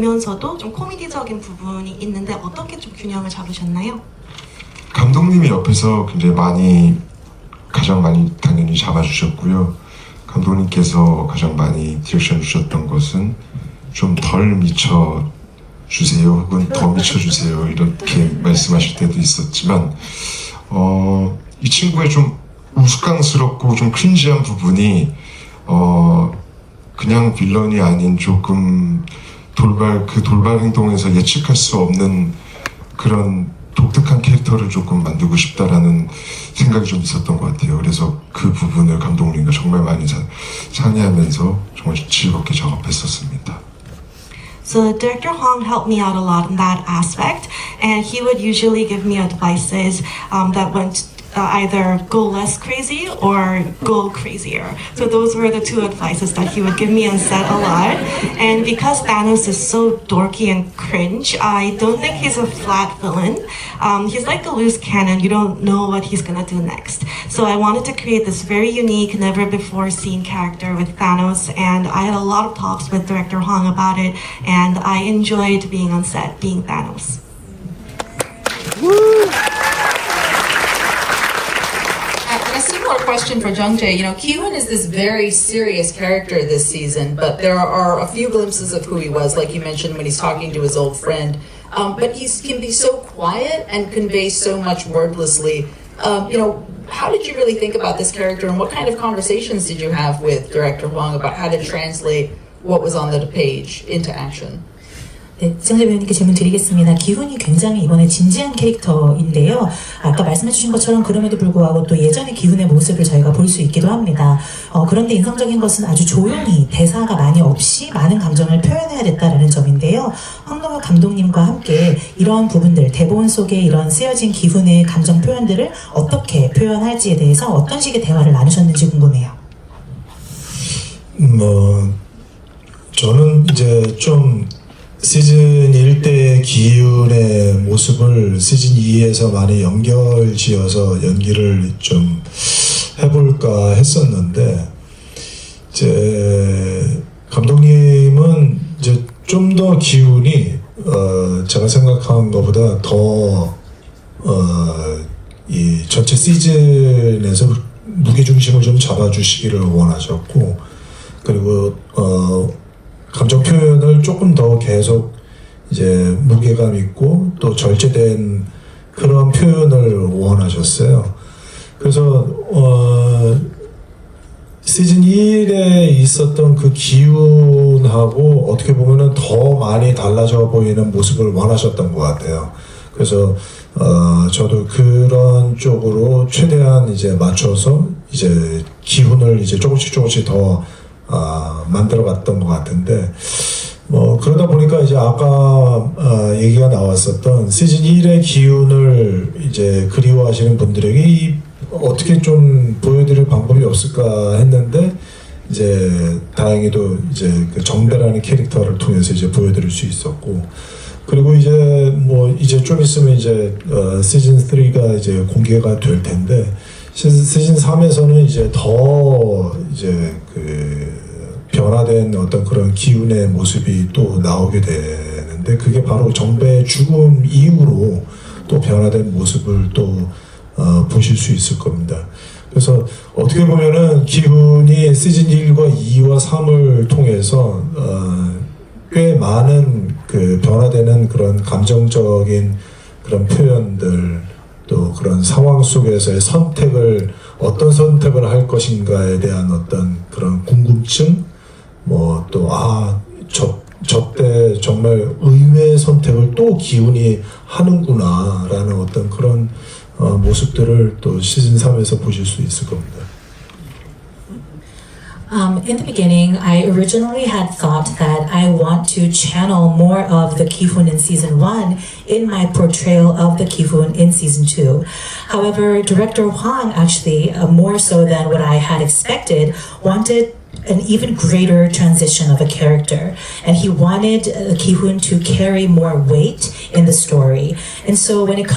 면서도 좀 코미디적인 부분이 있는데 어떻게 좀 균형을 잡으셨나요? 감독님이 옆에서 굉장히 가장 많이 당연히 잡아주셨고요. 감독님께서 가장 많이 디렉션 주셨던 것은 좀 덜 미쳐주세요 혹은 더 미쳐주세요 이렇게 말씀하실 때도 있었지만 이 친구의 좀 우스꽝스럽고 좀 크린지한 부분이 그냥 빌런이 아닌 조금 돌발 행동에서 예측할 수 없는 그런 독특한 캐릭터를 조금 만들고 싶다라는 생각이 좀 있었던 것 같아요. 그래서 그 부분을 감독님과 정말 많이 상의하면서 정말 즐겁게 작업했었습니다. So Director Hwang helped me out a lot in that aspect, and he would usually give me advices that went either go less crazy or go crazier. So those were the two advices that he would give me on set a lot. And because Thanos is so dorky and cringe, I don't think he's a flat villain. He's like a loose cannon. You don't know what he's gonna do next. So I wanted to create this very unique, never before seen character with Thanos, and I had a lot of talks with Director Hwang about it, and I enjoyed being on set, being Thanos. A similar question for Jung-jae. You know, Ki-hoon is this very serious character this season, but there are a few glimpses of who he was, like you mentioned when he's talking to his old friend. But he can be so quiet and convey so much wordlessly. You know, how did you really think about this character, and what kind of conversations did you have with Director Hwang about how to translate what was on the page into action? 네, 지정재 배우님께 질문 드리겠습니다. 기훈이 굉장히 이번에 진지한 캐릭터인데요. 아까 말씀해주신 것처럼 그럼에도 불구하고 또 예전의 기훈의 모습을 저희가 볼 수 있기도 합니다. 그런데 인상적인 것은 아주 조용히 대사가 많이 없이 많은 감정을 표현해야 됐다라는 점인데요. 황동혁 감독님과 함께 이런 부분들, 대본 속에 이런 쓰여진 기훈의 감정 표현들을 어떻게 표현할지에 대해서 어떤 식의 대화를 나누셨는지 궁금해요. 저는 이제 좀 시즌 1 때 기훈의 모습을 시즌 2에서 많이 연결지어서 연기를 좀 해볼까 했었는데, 이제 감독님은 이제 좀 더 기훈이 제가 생각한 것보다 더 이 전체 시즌에서 무게중심을 좀 잡아주시기를 원하셨고, 그리고 감정 표현을 조금 더 계속 이제 무게감 있고 또 절제된 그런 표현을 원하셨어요. 그래서 시즌 1에 있었던 그 기운하고 어떻게 보면은 더 많이 달라져 보이는 모습을 원하셨던 것 같아요. 그래서 저도 그런 쪽으로 최대한 이제 맞춰서 이제 기운을 이제 조금씩 더 만들어갔던 것 같은데, 그러다 보니까 이제 아까 얘기가 나왔었던 시즌 1의 기운을 이제 그리워하시는 분들에게 어떻게 좀 보여드릴 방법이 없을까 했는데, 이제 다행히도 이제 그 정배라는 캐릭터를 통해서 이제 보여드릴 수 있었고, 그리고 이제 이제 좀 있으면 이제 시즌 3가 이제 공개가 될 텐데, 시즌 3에서는 이제 더 이제 그 변화된 어떤 그런 기운의 모습이 또 나오게 되는데, 그게 바로 정배의 죽음 이후로 또 변화된 모습을 또 보실 수 있을 겁니다. 그래서 어떻게 보면은 기훈이 시즌 1과 2와 3을 통해서 꽤 많은 그 변화되는 그런 감정적인 그런 표현들, 또 그런 상황 속에서의 어떤 선택을 할 것인가에 대한 어떤 그런 궁금증, 저때 정말 의외의 선택을 또 기훈이 하는구나라는 어떤 그런 모습들을 또 시즌 3에서 보실 수 있을 겁니다. In the beginning, I originally had thought that I want to channel more of the Ki-hoon in season 1 in my portrayal of the Ki-hoon in season 2. However, director Hwang actually, more so than what I had expected, wanted an even greater transition of a character, and he wanted Ki-hoon to carry more weight in the story. And so when it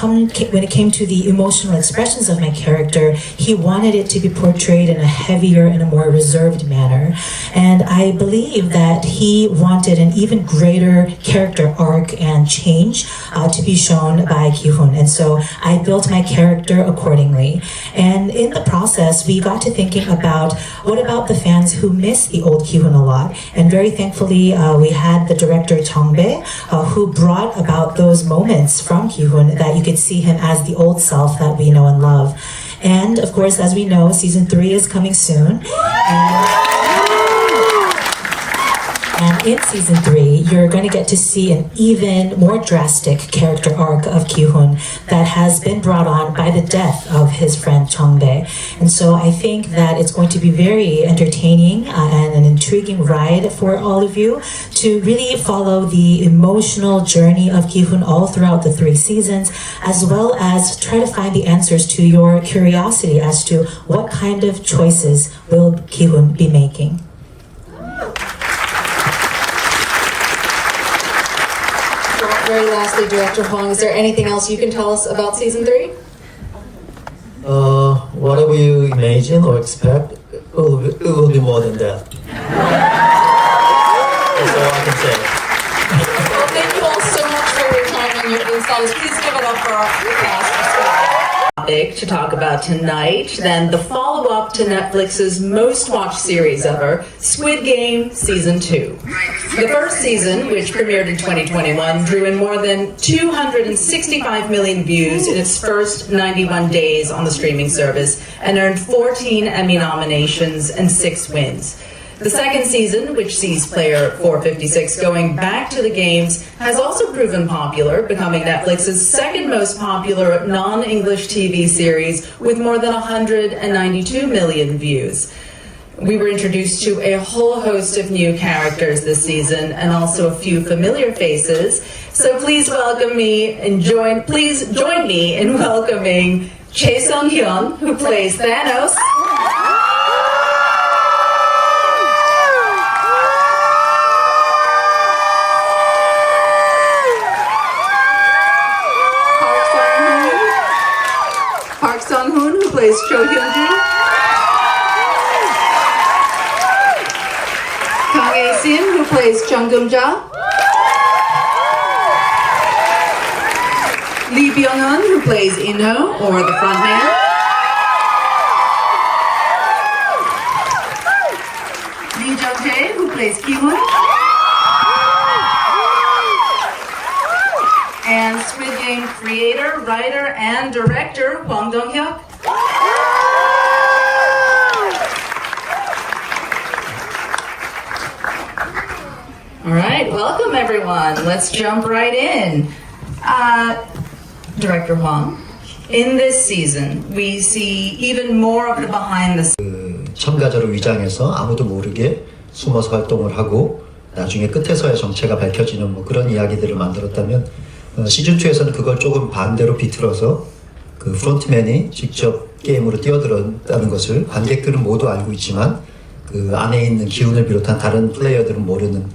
came to the emotional expressions of my character, he wanted it to be portrayed in a heavier and a more reserved manner. And I believe that he wanted an even greater character arc and change to be shown by Ki-hoon. And so I built my character accordingly. And in the process, we got to thinking about what about the fans who miss the old Ki-hoon a lot. And very thankfully, we had the director Jung-jae who brought about those moments from Ki-hoon that you could see him as the old self that we know and love. And of course, as we know, season 3 is coming soon. And in season 3, you're going to get to see an even more drastic character arc of Ki-hoon that has been brought on by the death of his friend Jung-jae. And so I think that it's going to be very entertaining and an intriguing ride for all of you to really follow the emotional journey of Ki-hoon all throughout the 3 seasons, as well as try to find the answers to your curiosity as to what kind of choices will Ki-hoon be making. Very lastly, Director Hwang, is there anything else you can tell us about season 3? Whatever you imagine or expect, it will be more than that. That's all I can say. Well, thank you all so much for your time and your insights. Please give it up for our cast topic to talk about tonight. Then the follow-up to Netflix's most watched series ever, Squid Game Season 2. The first season, which premiered in 2021, drew in more than 265 million views in its first 91 days on the streaming service and earned 14 Emmy nominations and 6 wins. The second season, which sees player 456 going back to the games, has also proven popular, becoming Netflix's second most popular non-English TV series with more than 192 million views. We were introduced to a whole host of new characters this season and also a few familiar faces. So please join me in welcoming Choi Seung-hyun, who plays Thanos. Sung-hoon, who plays Cho Hyun-joo. Kang Ae-sim, who plays Jung-jae. Byung-hun, who plays Ino, or the frontman. Jung-jae, who plays Ki-hoon. And Squid Game creator, writer, and director Hwang Dong-hyuk. All right, welcome everyone. Let's jump right in. Director Hwang, in this season, we see even more of the behind the scenes. 참가자로 위장해서 아무도 모르게 숨어서 활동을 하고 나중에 끝에서야 정체가 밝혀지는 뭐 그런 이야기들을 만들었다면 시즌 2에서는 그걸 조금 반대로 비틀어서 그 프론트맨이 직접 게임으로 뛰어들었다는 것을 관객들은 모두 알고 있지만 그 안에 있는 기운을 비롯한 다른 플레이어들은 모르는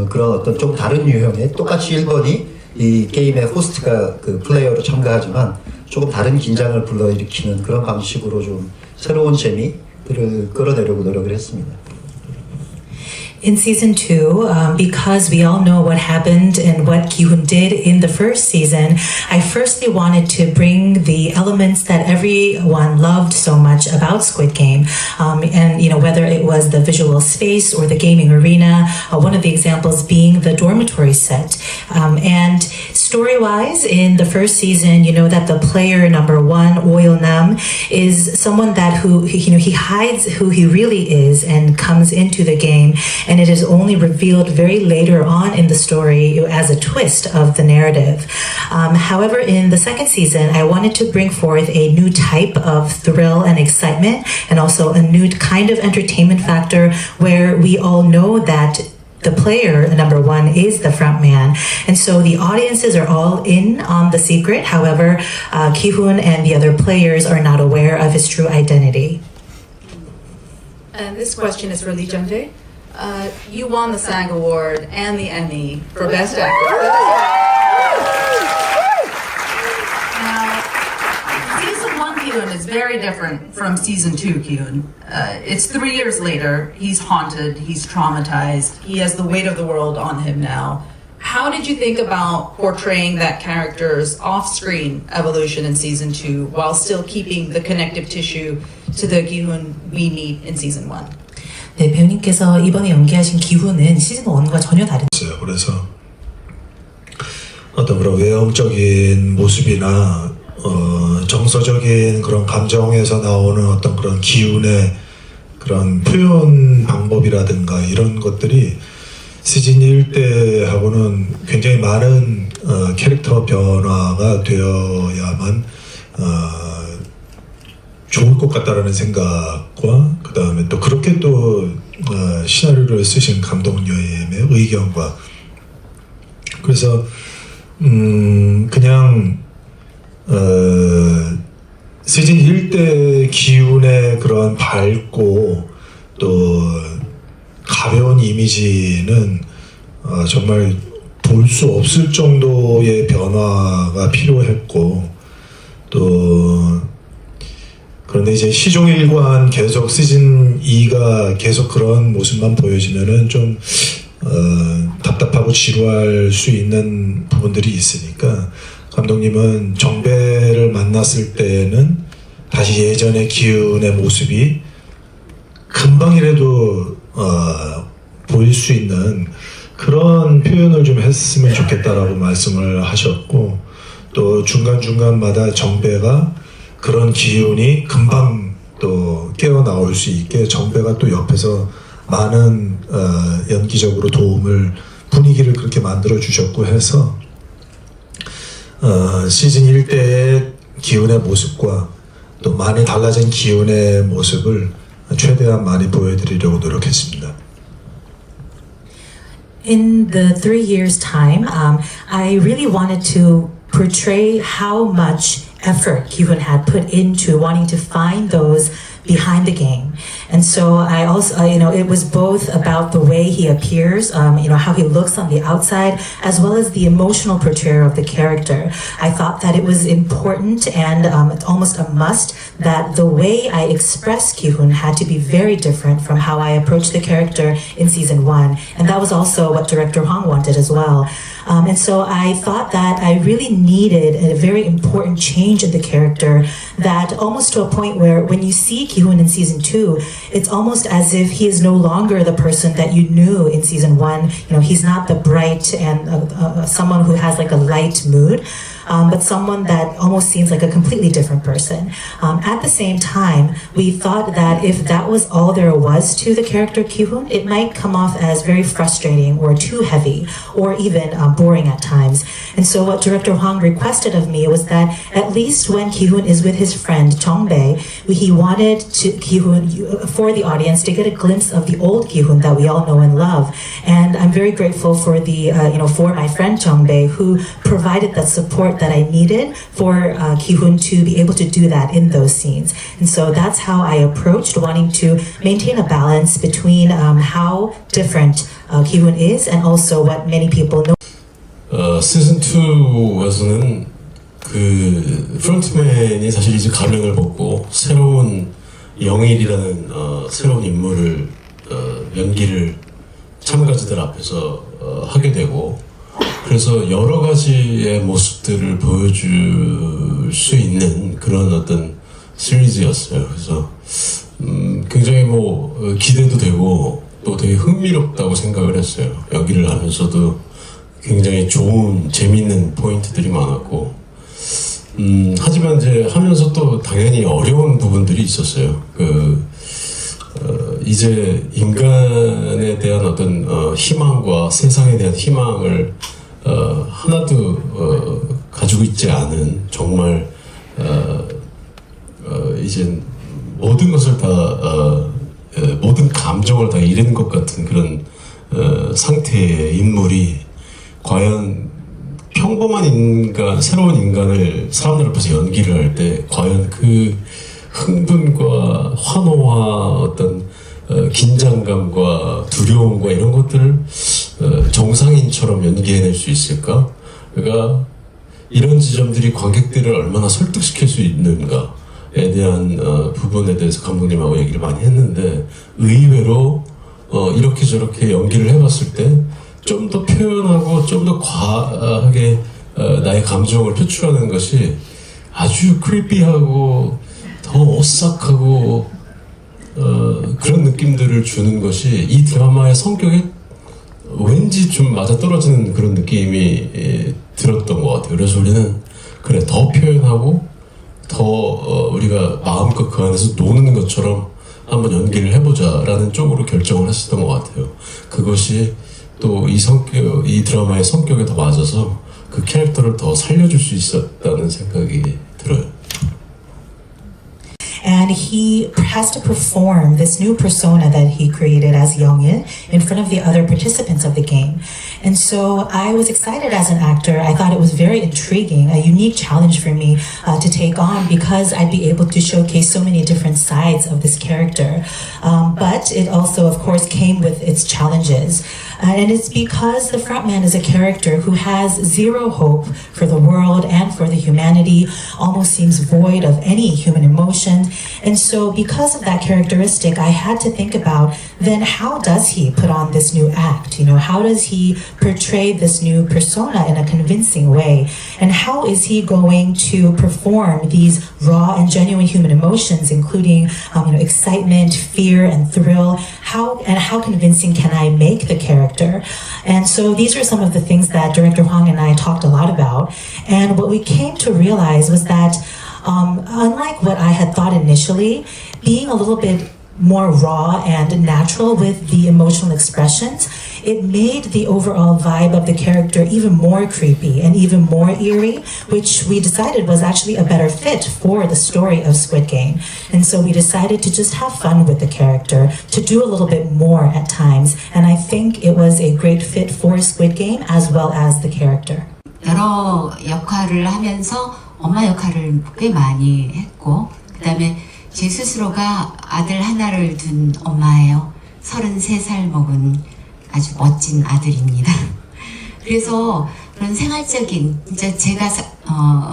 그런 어떤 좀 다른 유형의 똑같이 1번이 이 게임의 호스트가 그 플레이어로 참가하지만 조금 다른 긴장을 불러일으키는 그런 방식으로 좀 새로운 재미들을 끌어내려고 노력을 했습니다. In season 2, because we all know what happened and what Ki-hoon did in the first season, I firstly wanted to bring the elements that everyone loved so much about Squid Game. And, whether it was the visual space or the gaming arena, one of the examples being the dormitory set. And story-wise, in the first season, you know that the player number 1, Oil Nam, is someone that he hides who he really is and comes into the game. And it is only revealed very later on in the story as a twist of the narrative. However, in the second season, I wanted to bring forth a new type of thrill and excitement, and also a new kind of entertainment factor where we all know that the player, number 1, is the front man. And so the audiences are all in on the secret. However, Ki-hoon and the other players are not aware of his true identity. And this question is for Lee Jung-jae. You won the SAG Award and the Emmy for Best Actor. Now, season 1 Ki-hoon is very different from season 2 Ki-hoon. It's 3 years later. He's haunted. He's traumatized. He has the weight of the world on him now. How did you think about portraying that character's off-screen evolution in season 2 while still keeping the connective tissue to the Ki-hoon we meet in season 1? 네, 배우님께서 이번에 연기하신 기훈은 시즌 1과 전혀 다르죠. 그래서 어떤 그런 외형적인 모습이나 정서적인 그런 감정에서 나오는 어떤 그런 기운의 그런 표현 방법이라든가 이런 것들이 시즌 1 때하고는 굉장히 많은 캐릭터 변화가 되어야만 좋을 것 같다라는 생각과 그 다음에 또 그렇게 또 시나리오를 쓰신 감독님의 의견과 그래서 그냥 시즌 1 때 기운의 그런 밝고 또 가벼운 이미지는 정말 볼 수 없을 정도의 변화가 필요했고 또 그런데 이제 시종일관 계속 시즌 2가 계속 그런 모습만 보여지면은 좀 답답하고 지루할 수 있는 부분들이 있으니까 감독님은 정배를 만났을 때는 다시 예전의 기운의 모습이 금방이라도 보일 수 있는 그런 표현을 좀 했으면 좋겠다라고 말씀을 하셨고 또 중간중간마다 정배가 그런 기운이 금방 또 깨어나올 수 있게 정배가 또 옆에서 많은 연기적으로 도움을 분위기를 그렇게 만들어 주셨고 해서 시즌 1 때의 기운의 모습과 또 많이 달라진 기운의 모습을 최대한 많이 보여드리려고 노력했습니다. In the 3 years' time, I really wanted to portray how much effort Ki-hoon had put into wanting to find those behind the game. And so I also, it was both about the way he appears, how he looks on the outside, as well as the emotional portrayal of the character. I thought that it was important and almost a must that the way I express Ki-hoon had to be very different from how I approached the character in season 1. And that was also what director Hwang wanted as well. And so I thought that I really needed a very important change in the character, that almost to a point where when you see Ki-hoon in season 2, it's almost as if he is no longer the person that you knew in season 1. He's not the bright and someone who has like a light mood, but someone that almost seems like a completely different person. At the same time, we thought that if that was all there was to the character Ki-hoon, it might come off as very frustrating or too heavy or even boring at times. And so what director Hwang requested of me was that at least when Ki-hoon is with his friend Jung-jae, he wanted Ki-hoon for the audience to get a glimpse of the old Ki-hoon that we all know and love. And I'm very grateful for for my friend Jung-jae, who provided that support that I needed for Ki-hoon to be able to do that in those scenes. And so that's how I approached wanting to maintain a balance between how different Ki-hoon is and also what many people know. 시즌 2에서는 그 프론트맨이 사실 이제 가면을 벗고 새로운 영일이라는 새로운 인물을 연기를 참가자들 앞에서 하게 되고, 그래서 여러 가지의 모습들을 보여줄 수 있는 그런 어떤 시리즈였어요. 그래서 굉장히 기대도 되고 또 되게 흥미롭다고 생각을 했어요. 연기를 하면서도 굉장히 좋은 재밌는 포인트들이 많았고, 하지만 이제 하면서 또 당연히 어려운 부분들이 있었어요. 이제 인간에 대한 어떤 희망과 세상에 대한 희망을 하나도 가지고 있지 않은, 정말 이제 모든 것을 다 모든 감정을 다 잃은 것 같은 그런 상태의 인물이 과연 평범한 인간, 새로운 인간을 사람들 앞에서 연기를 할 때 과연 그 흥분과 환호와 어떤 긴장감과 두려움과 이런 것들을 정상인처럼 연기해낼 수 있을까? 그러니까 이런 지점들이 관객들을 얼마나 설득시킬 수 있는가에 대한 부분에 대해서 감독님하고 얘기를 많이 했는데 의외로 이렇게 저렇게 연기를 해봤을 때 좀 더 표현하고 좀 더 과하게 나의 감정을 표출하는 것이 아주 크리피하고 더 오싹하고 그런 느낌들을 주는 것이 이 드라마의 성격에 왠지 좀 맞아떨어지는 그런 느낌이 들었던 것 같아요. 그래서 우리는 그래 더 표현하고 더 우리가 마음껏 그 안에서 노는 것처럼 한번 연기를 해보자라는 쪽으로 결정을 했었던 것 같아요. 그것이 또 이 드라마의 성격에 더 맞아서 그 캐릭터를 더 살려줄 수 있었다는 생각이 들어요. And he has to perform this new persona that he created as Young-in in front of the other participants of the game. And so I was excited as an actor. I thought it was very intriguing, a unique challenge for me to take on because I'd be able to showcase so many different sides of this character. But it also, of course, came with its challenges. And it's because the frontman is a character who has zero hope for the world and for the humanity, almost seems void of any human emotion. And so because of that characteristic, I had to think about then how does he put on this new act? You know, how does he portray this new persona in a convincing way? And how is he going to perform these raw and genuine human emotions, including excitement, fear, and thrill? How convincing can I make the character? And so these are some of the things that Director Hwang and I talked a lot about. And what we came to realize was that unlike what I had thought initially, being a little bit more raw and natural with the emotional expressions, it made the overall vibe of the character even more creepy and even more eerie, which we decided was actually a better fit for the story of Squid Game. And so we decided to just have fun with the character, to do a little bit more at times, and I think it was a great fit for Squid Game as well as the character. 여러 역할을 하면서 엄마 역할을 꽤 많이 했고, 그 다음에 제 스스로가 아들 하나를 둔 엄마예요. 33살 먹은 아주 멋진 아들입니다. 그래서 그런 생활적인, 이제 제가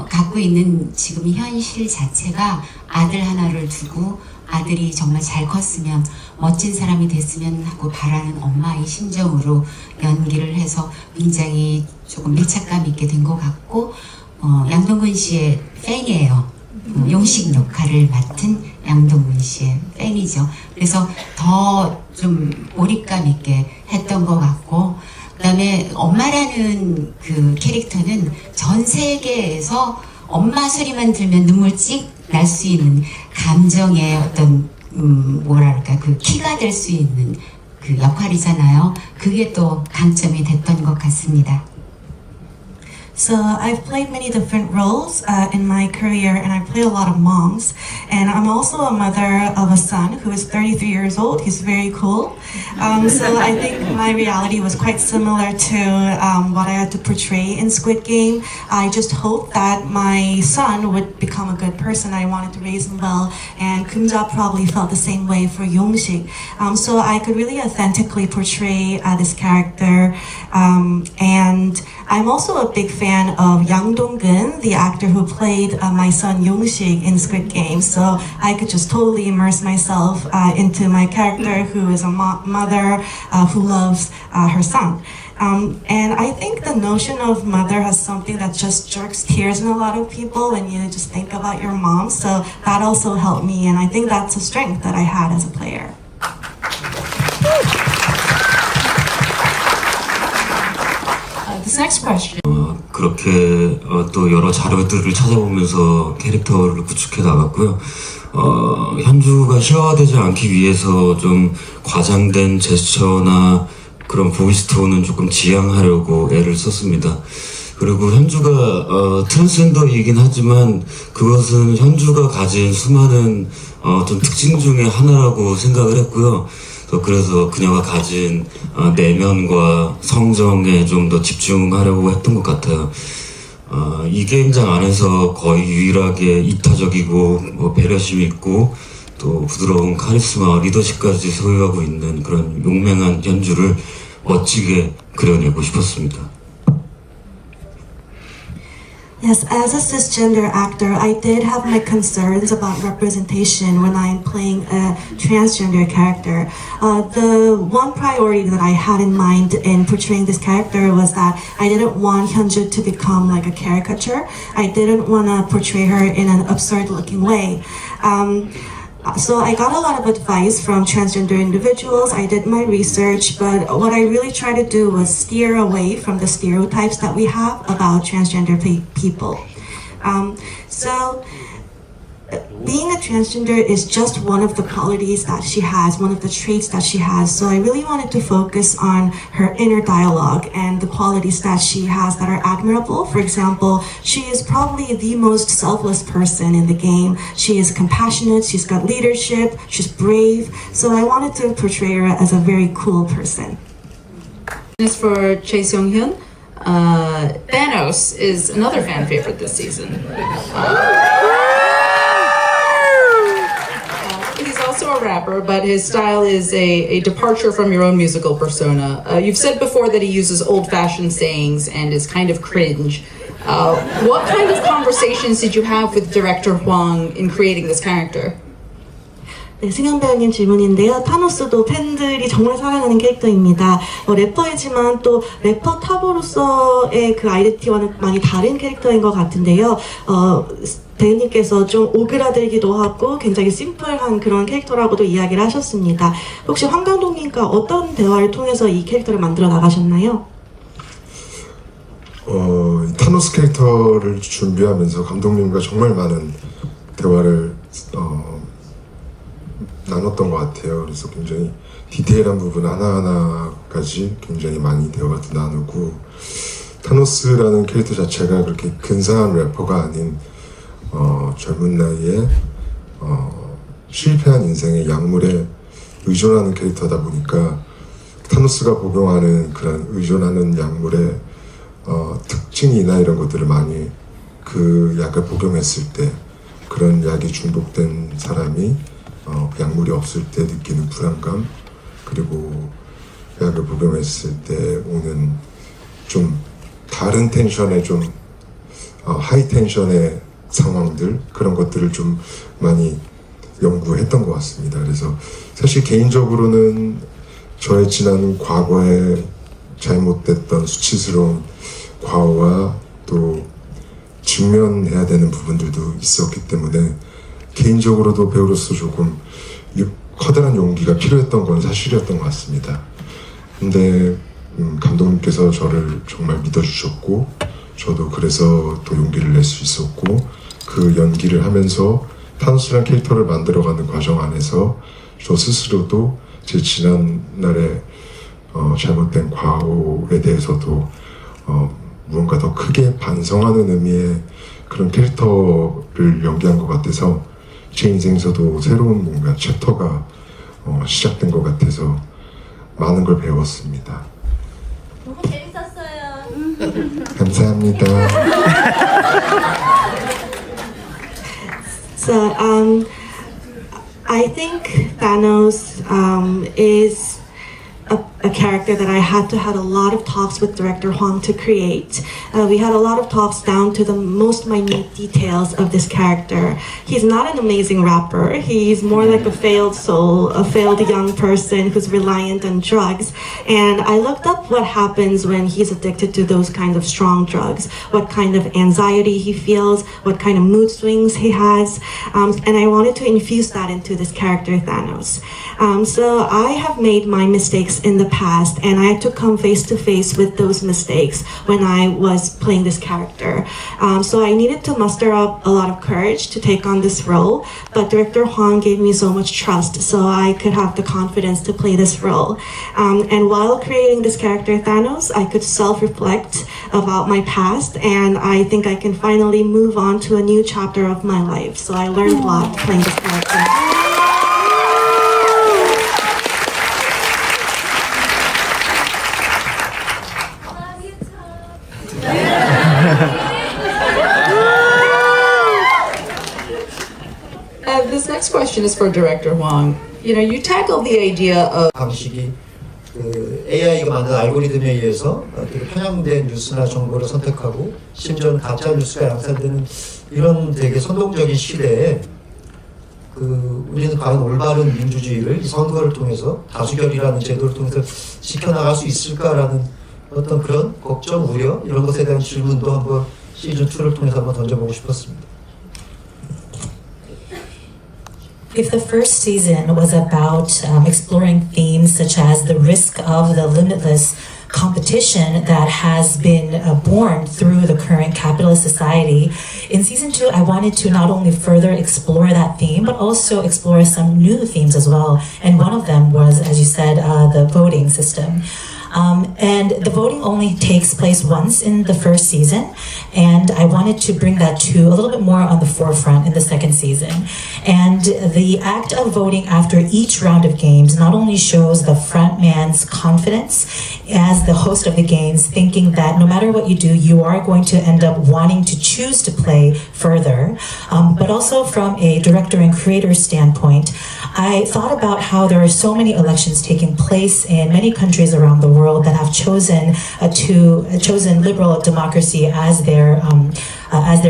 갖고 있는 지금 현실 자체가 아들 하나를 두고 아들이 정말 잘 컸으면 멋진 사람이 됐으면 하고 바라는 엄마의 심정으로 연기를 해서 굉장히 조금 밀착감 있게 된 것 같고, 양동근 씨의 팬이에요. 용식 역할을 맡은 양동근 씨의 팬이죠. 그래서 더 좀 몰입감 있게 했던 것 같고, 그 다음에 엄마라는 그 캐릭터는 전 세계에서 엄마 소리만 들면 눈물 찍 날 수 있는 감정의 어떤 뭐랄까 그 키가 될 수 있는 그 역할이잖아요. 그게 또 강점이 됐던 것 같습니다. So I've played many different roles in my career, and I play a lot of moms. And I'm also a mother of a son who is 33 years old. He's very cool. So I think my reality was quite similar to what I had to portray in Squid Game. I just hope that my son would become a good person. I wanted to raise him well, and Kumja probably felt the same way for Yongsik. So I could really authentically portray this character. And I'm also a big fan of Yang Dong-gun, the actor who played my son Yongsik in Squid Game. So I could just totally immerse myself into my character, who is a mother who loves her son. And I think the notion of mother has something that just jerks tears in a lot of people when you just think about your mom. So that also helped me, and I think that's a strength that I had as a player. This next question. 그렇게 또 여러 자료들을 찾아보면서 캐릭터를 구축해 나갔고요. 현주가 시화되지 않기 위해서 좀 과장된 제스처나 그런 보이스 톤은 조금 지양하려고 애를 썼습니다. 그리고 현주가 트랜스젠더이긴 하지만 그것은 현주가 가진 수많은 좀 특징 중에 하나라고 생각을 했고요. 그래서 그녀가 가진 내면과 성정에 좀 더 집중하려고 했던 것 같아요. 이 게임장 안에서 거의 유일하게 이타적이고 배려심 있고 또 부드러운 카리스마와 리더십까지 소유하고 있는 그런 용맹한 현주를 멋지게 그려내고 싶었습니다. Yes, as a cisgender actor, I did have my concerns about representation when I'm playing a transgender character. The one priority that I had in mind in portraying this character was that I didn't want Hyunju to become like a caricature. I didn't want to portray her in an absurd-looking way. So I got a lot of advice from transgender individuals. I did my research, but what I really tried to do was steer away from the stereotypes that we have about transgender people. So being a transgender is just one of the qualities that she has, one of the traits that she has. So I really wanted to focus on her inner dialogue and the qualities that she has that are admirable. For example, she is probably the most selfless person in the game. She is compassionate, she's got leadership, she's brave. So I wanted to portray her as a very cool person. As for Choi Seung-hyun, Thanos is another fan favorite this season. He's also a rapper, but his style is a departure from your own musical persona. You've said before that he uses old-fashioned sayings and is kind of cringe. What kind of conversations did you have with director Hwang in creating this character? 네, 승현 배우님 질문인데요. 타노스도 팬들이 정말 사랑하는 캐릭터입니다. 래퍼이지만 또 래퍼 탑으로서의 그 아이덴티티와는 많이 다른 캐릭터인 것 같은데요. 배우님께서 좀 오그라들기도 하고 굉장히 심플한 그런 캐릭터라고도 이야기를 하셨습니다. 혹시 황강동님과 어떤 대화를 통해서 이 캐릭터를 만들어 나가셨나요? 타노스 캐릭터를 준비하면서 감독님과 정말 많은 대화를 나눴던 것 같아요. 그래서 굉장히 디테일한 부분 하나하나까지 굉장히 많이 대화도 나누고, 타노스라는 캐릭터 자체가 그렇게 근사한 래퍼가 아닌 젊은 나이에 실패한 인생의 약물에 의존하는 캐릭터다 보니까 타노스가 복용하는 그런 의존하는 약물의 특징이나 이런 것들을 많이 그 약을 복용했을 때 그런 약이 중독된 사람이 그 약물이 없을 때 느끼는 불안감, 그리고 약을 복용했을 때 오는 좀 다른 텐션의 좀 하이 텐션의 상황들, 그런 것들을 좀 많이 연구했던 것 같습니다. 그래서 사실 개인적으로는 저의 지난 과거에 잘못됐던 수치스러운 과오와 또 직면해야 되는 부분들도 있었기 때문에 개인적으로도 배우로서 조금 커다란 용기가 필요했던 건 사실이었던 것 같습니다. 근데 감독님께서 저를 정말 믿어주셨고, 저도 그래서 또 용기를 낼 수 있었고, 그 연기를 하면서 타노스라는 캐릭터를 만들어가는 과정 안에서 저 스스로도 제 지난날의 잘못된 과오에 대해서도 무언가 더 크게 반성하는 의미의 그런 캐릭터를 연기한 것 같아서 제 인생에서도 새로운 뭔가 챕터가 시작된 것 같아서 많은 걸 배웠습니다. 너무 재밌었어요. 감사합니다. So, I think Thanos is a character that I had to have a lot of talks with director Hwang to create. We had a lot of talks down to the most minute details of this character. He's not an amazing rapper. He's more like a failed soul, a failed young person who's reliant on drugs. And I looked up what happens when he's addicted to those kinds of strong drugs, what kind of anxiety he feels, what kind of mood swings he has. And I wanted to infuse that into this character, Thanos. So I have made my mistakes in the past, and I had to come face to face with those mistakes when I was playing this character. So I needed to muster up a lot of courage to take on this role, but director Hwang gave me so much trust so I could have the confidence to play this role. And while creating this character Thanos, I could self-reflect about my past, and I think I can finally move on to a new chapter of my life. So I learned a lot playing this character. This next question is for Director Hwang. You know, you tackled the idea of 방식이 그 AI가 만든 알고리즘에 의해서 되게 편향된 뉴스나 정보를 선택하고 심지어는 가짜 뉴스가 양산되는 이런 되게 선동적인 시대에 그 우리는 과연 올바른 민주주의를 이 선거를 통해서 다수결이라는 제도를 통해서 지켜나갈 수 있을까라는 어떤 그런 걱정, 우려 이런 것에 대한 질문도 한번 시즌 2를 통해서 한번 던져보고 싶었습니다. If the first season was about exploring themes such as the risk of the limitless competition that has been born through the current capitalist society, in season 2 I wanted to not only further explore that theme but also explore some new themes as well, and one of them was, as you said, the voting system. And the voting only takes place once in the first season, and I wanted to bring that to a little bit more on the forefront in the second season. And the act of voting after each round of games not only shows the front man's confidence as the host of the games, thinking that no matter what you do, you are going to end up wanting to choose to play further, but also from a director and creator standpoint, I thought about how there are so many elections taking place in many countries around the world that have chosen liberal democracy as their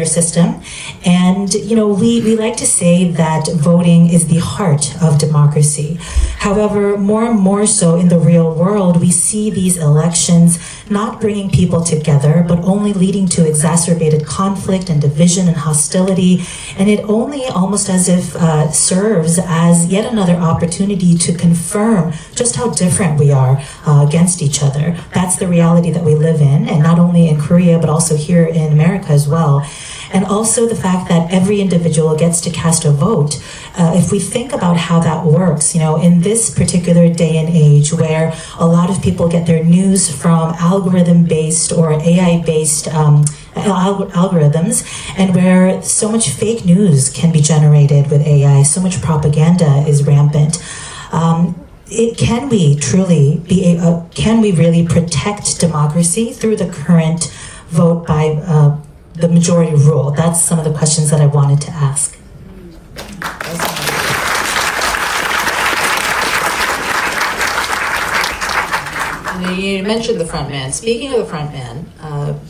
system. And you know, we like to say that voting is the heart of democracy. However, more and more so in the real world, we see these elections not bringing people together, but only leading to exacerbated conflict and division and hostility. And it only almost as if serves as yet another opportunity to confirm just how different we are against each other. That's the reality that we live in, and not only in Korea, but also here in America as well. And also the fact that every individual gets to cast a vote. If we think about how that works, you know, in this particular day and age where a lot of people get their news from algorithm-based or AI-based algorithms, and where so much fake news can be generated with AI, so much propaganda is rampant. Can we really protect democracy through the current vote by the majority rule? That's some of the questions that I wanted to ask. You mentioned the front man. Speaking of the front man,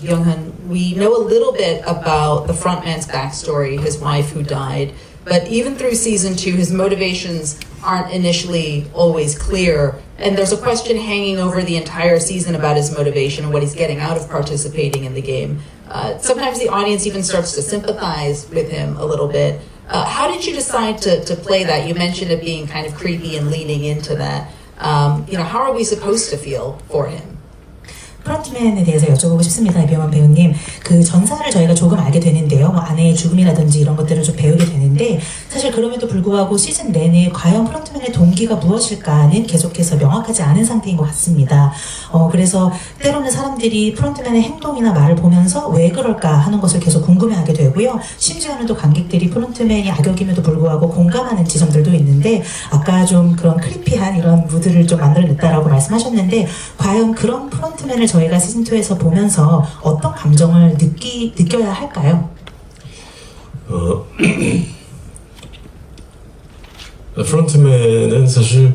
Byung-hun, we know a little bit about the front man's backstory, his wife who died, but even through season 2, his motivations aren't initially always clear, and there's a question hanging over the entire season about his motivation and what he's getting out of participating in the game. Sometimes the audience even starts to sympathize with him a little bit. How did you decide to play that? You mentioned it being kind of creepy and leaning into that. How are we supposed to feel for him? 프런트맨에 대해서 여쭤보고 싶습니다. 이병헌 배우님. 그 전사를 저희가 조금 알게 되는데요. 뭐 아내의 죽음이라든지 이런 것들을 좀 배우게 되는데, 사실 그럼에도 불구하고 시즌 내내 과연 프런트맨의 동기가 무엇일까는 계속해서 명확하지 않은 상태인 것 같습니다. 그래서 때로는 사람들이 프런트맨의 행동이나 말을 보면서 왜 그럴까 하는 것을 계속 궁금해하게 되고요. 심지어는 또 관객들이 프런트맨이 악역임에도 불구하고 공감하는 지점들도 있는데, 아까 좀 그런 크리피한 이런 무드를 좀 만들어냈다라고 말씀하셨는데, 과연 그런 프런트맨을 저희가 시즌2에서 보면서 어떤 감정을 느껴야 할까요? 프론트맨은 사실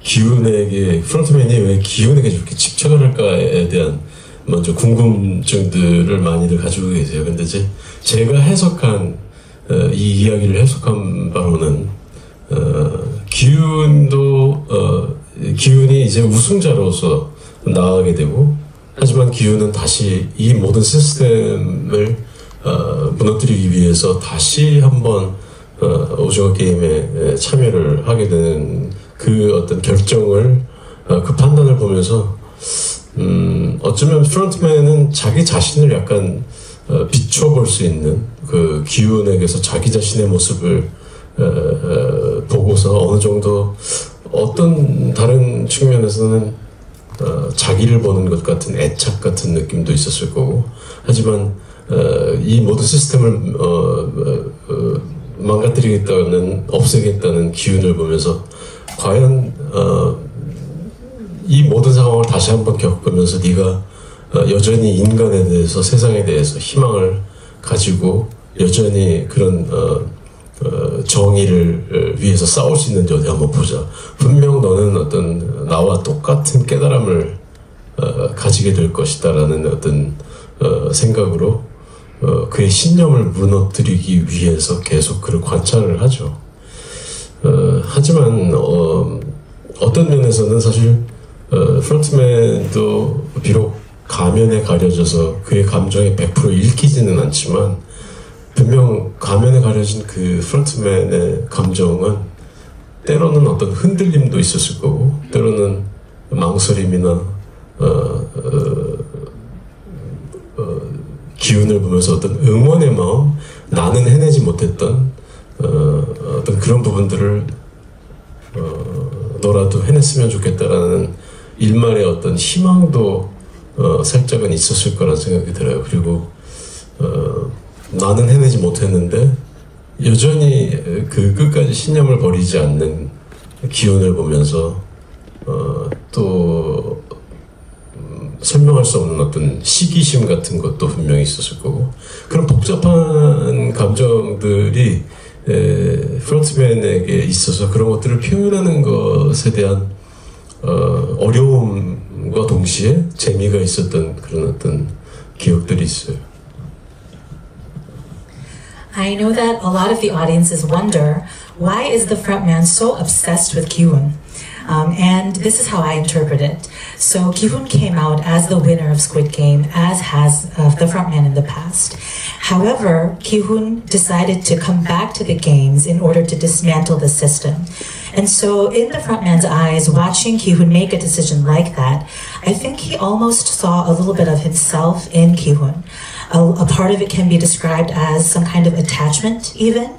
프론트맨이 왜 기훈에게 저렇게 집착을 할까에 대한 먼저 궁금증들을 많이들 가지고 계세요. 근데 제가 해석한, 이 이야기를 해석한 바로는, 기훈이 이제 우승자로서 나가게 되고, 하지만 기훈은 다시 이 모든 시스템을 무너뜨리기 위해서 다시 한번 오징어 게임에 참여를 하게 되는 그 어떤 결정을, 그 판단을 보면서 어쩌면 프론트맨은 자기 자신을 약간 비춰볼 수 있는, 그 기훈에게서 자기 자신의 모습을 보고서 어느 정도 어떤 다른 측면에서는 자기를 보는 것 같은 애착 같은 느낌도 있었을 거고, 하지만 이 모든 시스템을 망가뜨리겠다는, 없애겠다는 기운을 보면서 과연 이 모든 상황을 다시 한번 겪으면서 네가 여전히 인간에 대해서, 세상에 대해서 희망을 가지고 여전히 그런 정의를 위해서 싸울 수 있는지 어디 한번 보자. 분명 너는 어떤 나와 똑같은 깨달음을 가지게 될 것이다라는 어떤 생각으로 그의 신념을 무너뜨리기 위해서 계속 그를 관찰을 하죠. 하지만 어떤 면에서는 사실 프론트맨도 비록 가면에 가려져서 그의 감정이 100% 읽히지는 않지만 분명 가면에 가려진 그 프론트맨의 감정은 때로는 어떤 흔들림도 있었을 거고 때로는 망설임이나 기운을 보면서 어떤 응원의 마음, 나는 해내지 못했던 어떤 그런 부분들을 너라도 해냈으면 좋겠다라는 일말의 어떤 희망도 살짝은 있었을 거란 생각이 들어요. 그리고 나는 해내지 못했는데 여전히 그 끝까지 신념을 버리지 않는 기운을 보면서 또 설명할 수 없는 어떤 시기심 같은 것도 분명히 있었을 거고 그런 복잡한 감정들이 프론트맨에게 있어서 그런 것들을 표현하는 것에 대한 어려움과 동시에 재미가 있었던 그런 어떤 기억들이 있어요. I know that a lot of the audiences wonder, why is the frontman so obsessed with Ki-hoon? And this is how I interpret it. So Ki-hoon came out as the winner of Squid Game, as has the frontman in the past. However, Ki-hoon decided to come back to the games in order to dismantle the system. And so in the frontman's eyes, watching Ki-hoon make a decision like that, I think he almost saw a little bit of himself in Ki-hoon. A part of it can be described as some kind of attachment even.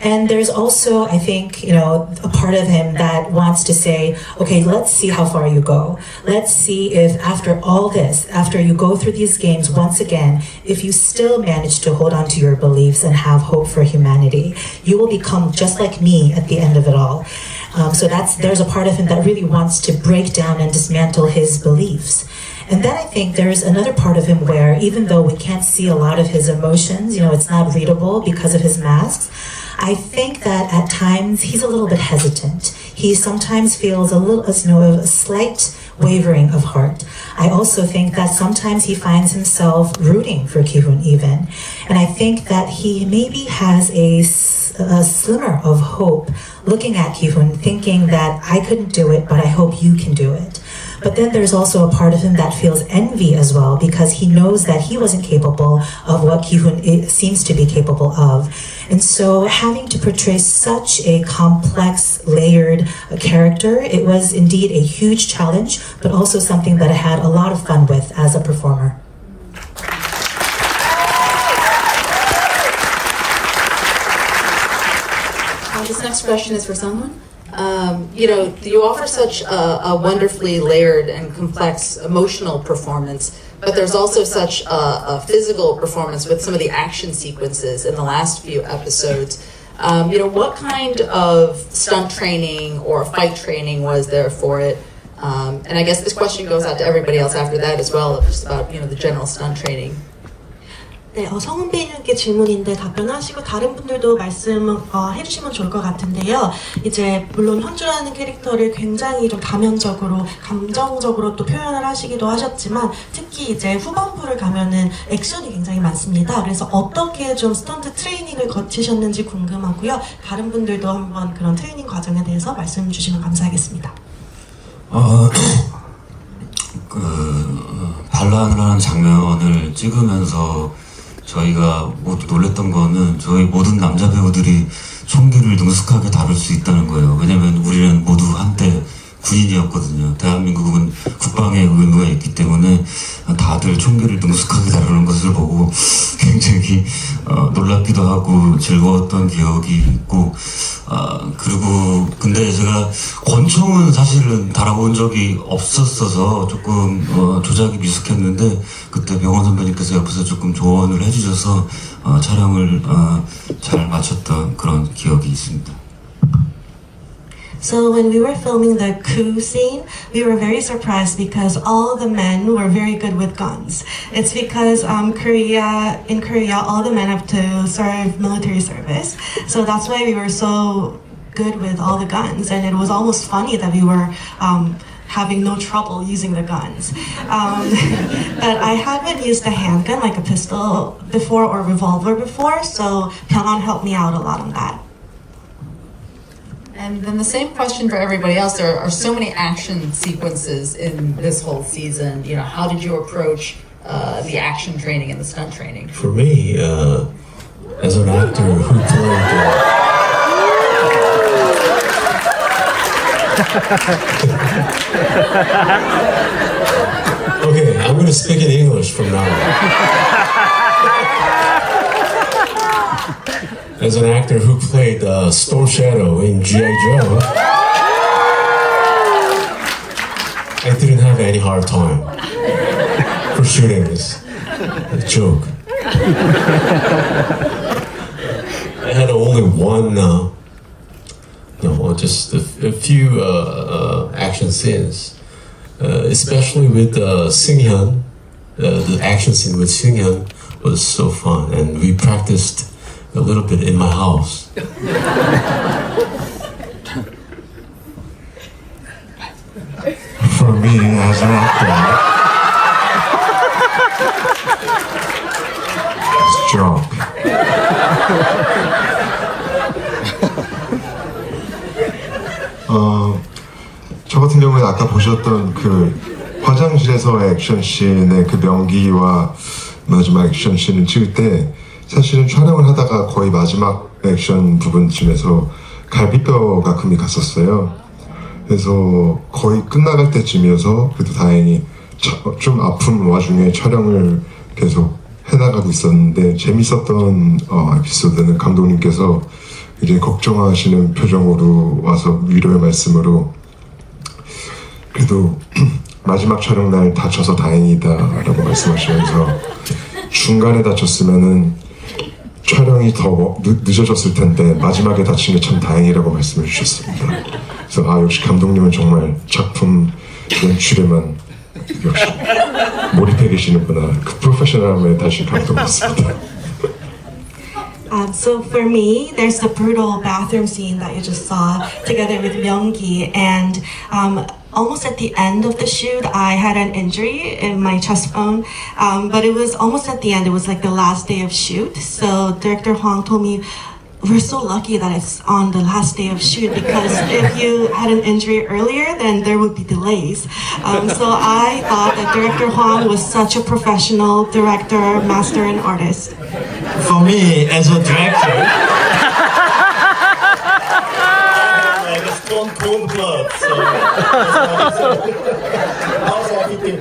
And there's also, I think, a part of him that wants to say, okay, let's see how far you go. Let's see if after all this, after you go through these games once again, if you still manage to hold on to your beliefs and have hope for humanity, you will become just like me at the end of it all. So there's a part of him that really wants to break down and dismantle his beliefs. And then I think there's another part of him where, even though we can't see a lot of his emotions, it's not readable because of his masks, I think that at times he's a little bit hesitant. He sometimes feels a slight wavering of heart. I also think that sometimes he finds himself rooting for Ki-hoon even. And I think that he maybe has a slimmer of hope looking at Ki-hoon, thinking that I couldn't do it, but I hope you can do it. But then there's also a part of him that feels envy as well, because he knows that he wasn't capable of what Ki-hoon seems to be capable of. And so having to portray such a complex, layered character, it was indeed a huge challenge, but also something that I had a lot of fun with as a performer. This next question is for Sung-hoon. You offer such a wonderfully layered and complex emotional performance, but there's also such a physical performance with some of the action sequences in the last few episodes. What kind of stunt training or fight training was there for it? And I guess this question goes out to everybody else after that as well, just about the general stunt training. 네, 성훈 배우님께 질문인데 답변하시고 다른 분들도 말씀 해주시면 좋을 것 같은데요. 이제 물론 현주라는 캐릭터를 굉장히 좀 다면적으로 감정적으로 또 표현을 하시기도 하셨지만 특히 이제 후반부를 가면은 액션이 굉장히 많습니다. 그래서 어떻게 좀 스턴트 트레이닝을 거치셨는지 궁금하고요. 다른 분들도 한번 그런 트레이닝 과정에 대해서 말씀 주시면 감사하겠습니다. 반란을 하는 장면을 찍으면서 저희가 모두 놀랬던 거는 저희 모든 남자 배우들이 총기를 능숙하게 다룰 수 있다는 거예요. 왜냐면 우리는 모두 한때 군인이었거든요. 대한민국은 국방의 의무가 있기 때문에 다들 총기를 능숙하게 다루는 것을 보고 굉장히 놀랍기도 하고 즐거웠던 기억이 있고 그리고 근데 제가 권총은 사실은 달아본 적이 없었어서 조금 조작이 미숙했는데 그때 병원 선배님께서 옆에서 조금 조언을 해주셔서 촬영을 잘 마쳤던 그런 기억이 있습니다. So when we were filming the coup scene, we were very surprised because all the men were very good with guns. It's because in Korea, all the men have to serve military service. So that's why we were so good with all the guns, and it was almost funny that we were having no trouble using the guns. But I haven't used a handgun like a pistol before or revolver before, so Byung-hun helped me out a lot on that. And then the same question for everybody else. There are so many action sequences in this whole season. You know, how did you approach the action training and the stunt training? For me, as an actor who played. Okay, I'm going to speak in English from now on. As an actor who played Storm Shadow in G.I. Joe, I didn't have any hard time for shooting this joke. I had only one. Just a few action scenes, especially with Sung-hoon. The action scene with Sung-hoon was so fun, and we practiced a little bit in my house. For me, as an actor, it's a joke. 저 같은 경우에 아까 보셨던 그 화장실에서의 액션씬의 그 명기와 마지막 액션씬을 찍을 때 사실은 촬영을 하다가 거의 마지막 액션 부분쯤에서 갈비뼈가 금이 갔었어요. 그래서 거의 끝나갈 때쯤이어서 그래도 다행히 좀 아픈 와중에 촬영을 계속 해나가고 있었는데 재밌었던 에피소드는 감독님께서 이제 걱정하시는 표정으로 와서 위로의 말씀으로 그래도 마지막 촬영 날 다쳐서 다행이다 라고 말씀하시면서 중간에 다쳤으면은 촬영이 더 늦어졌을 텐데 마지막에 다친 게 참 다행이라고 말씀해 주셨습니다. 그래서 역시 감독님은 정말 작품 연출에만 역시 몰입해 계시는구나. 그 프로페셔널함에 다시 감동받습니다. So for me, there's the brutal bathroom scene that you just saw together with Myung-gi, and almost at the end of the shoot, I had an injury in my chest bone, but it was almost at the end. It was like the last day of shoot. So Director Hwang told me, we're so lucky that it's on the last day of shoot, because if you had an injury earlier, then there would be delays. So I thought that Director Hwang was such a professional director, master, and artist. For me, as a director, like a stone cold blood. So I was happy to,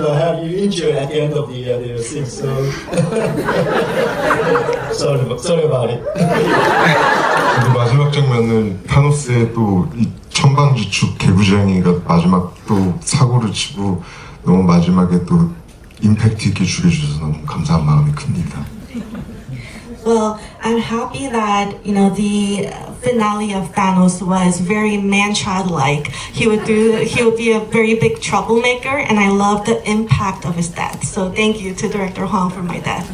have you injured at the end of the scene. So sorry about it. 근데 마지막 장면은 타노스의 또 이 천방지축 개구쟁이가 마지막 또 사고를 치고 너무 마지막에 또 임팩트 있게 죽여주셔서 너무 감사한 마음이 큽니다. Well, I'm happy that, the finale of Thanos was very man-child-like. He would be a very big troublemaker, and I love the impact of his death. So thank you to Director Hwang for my death.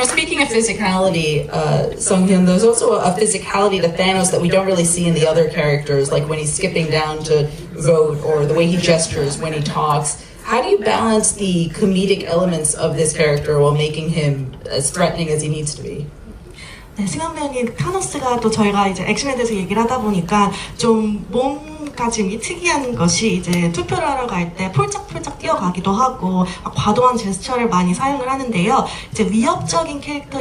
Speaking of physicality, Sung-hoon, there's also a physicality to Thanos that we don't really see in the other characters, like when he's skipping down to vote or the way he gestures when he talks. How do you balance the comedic elements of this character while making him as threatening as he needs to be? 네, 승현 배우님, 타노스가 또 저희가 이제 액션에 대해서 얘기를 하다 보니까 좀 몸가짐이 특이한 것이 이제 투표를 하러 갈 때 폴짝폴짝 뛰어가기도 하고 과도한 제스처를 많이 사용을 하는데요. 이제 위협적인 캐릭터